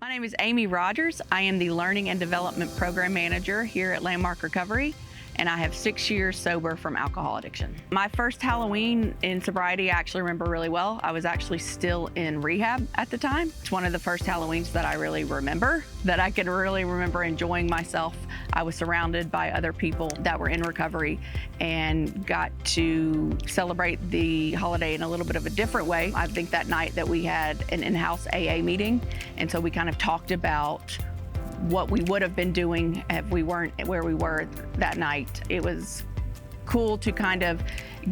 My name is Amy Rogers. I am the Learning and Development Program Manager here at Landmark Recovery, and I have 6 years sober from alcohol addiction. My first Halloween in sobriety I actually remember really well. I was actually still in rehab at the time. It's one of the first Halloweens that I really remember, that I can really remember enjoying myself. I was surrounded by other people that were in recovery and got to celebrate the holiday in a little bit of a different way. I think that night that we had an in-house AA meeting, and so we kind of talked about what we would have been doing if we weren't where we were that night. It was cool to kind of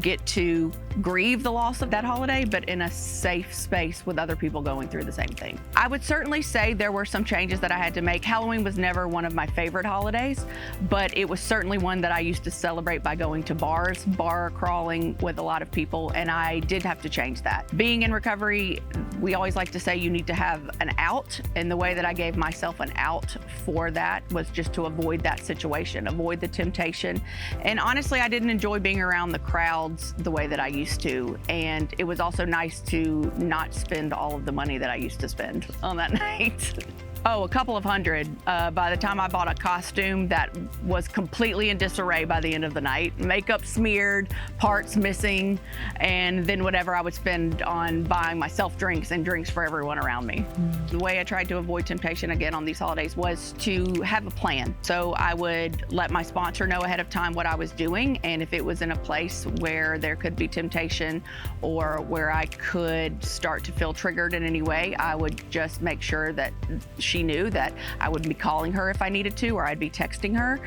get to grieve the loss of that holiday, but in a safe space with other people going through the same thing. I would certainly say there were some changes that I had to make. Halloween was never one of my favorite holidays, but it was certainly one that I used to celebrate by going to bars, bar crawling with a lot of people, and I did have to change that. Being in recovery, we always like to say you need to have an out, and the way that I gave myself an out for that was just to avoid that situation, avoid the temptation. And honestly, I didn't enjoy being around the crowds the way that I used to, and it was also nice to not spend all of the money that I used to spend on that night. Oh, a couple of hundred. By the time I bought a costume that was completely in disarray by the end of the night, makeup smeared, parts missing, and then whatever I would spend on buying myself drinks and drinks for everyone around me. The way I tried to avoid temptation again on these holidays was to have a plan. So I would let my sponsor know ahead of time what I was doing, and if it was in a place where there could be temptation or where I could start to feel triggered in any way, I would just make sure that she knew that I would be calling her if I needed to, or I'd be texting her.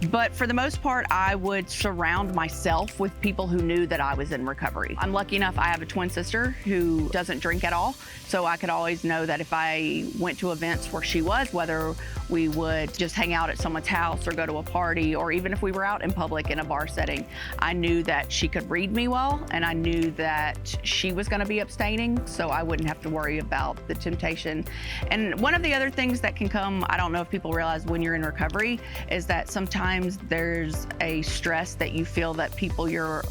But for the most part, I would surround myself with people who knew that I was in recovery. I'm lucky enough, I have a twin sister who doesn't drink at all, so I could always know that if I went to events where she was, whether we would just hang out at someone's house or go to a party, or even if we were out in public in a bar setting, I knew that she could read me well, and I knew that she was gonna be abstaining, so I wouldn't have to worry about the temptation. And one of the other things that can come, I don't know if people realize when you're in recovery, is that sometimes there's a stress that you feel that people you're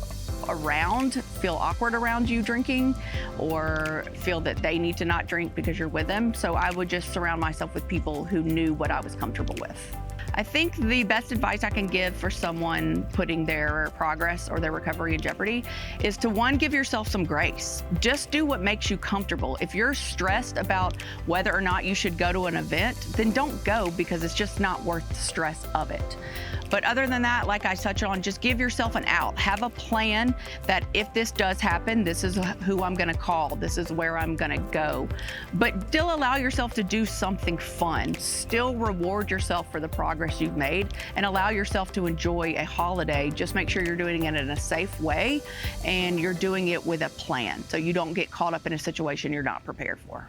around feel awkward around you drinking, or feel that they need to not drink because you're with them. So I would just surround myself with people who knew what I was comfortable with. I think the best advice I can give for someone putting their progress or their recovery in jeopardy is to, one, give yourself some grace. Just do what makes you comfortable. If you're stressed about whether or not you should go to an event, then don't go, because it's just not worth the stress of it. But other than that, like I touched on, just give yourself an out. Have a plan that if this does happen, this is who I'm gonna call, this is where I'm gonna go. But still allow yourself to do something fun. Still reward yourself for the progress you've made, and allow yourself to enjoy a holiday. Just make sure you're doing it in a safe way, and you're doing it with a plan, so you don't get caught up in a situation you're not prepared for.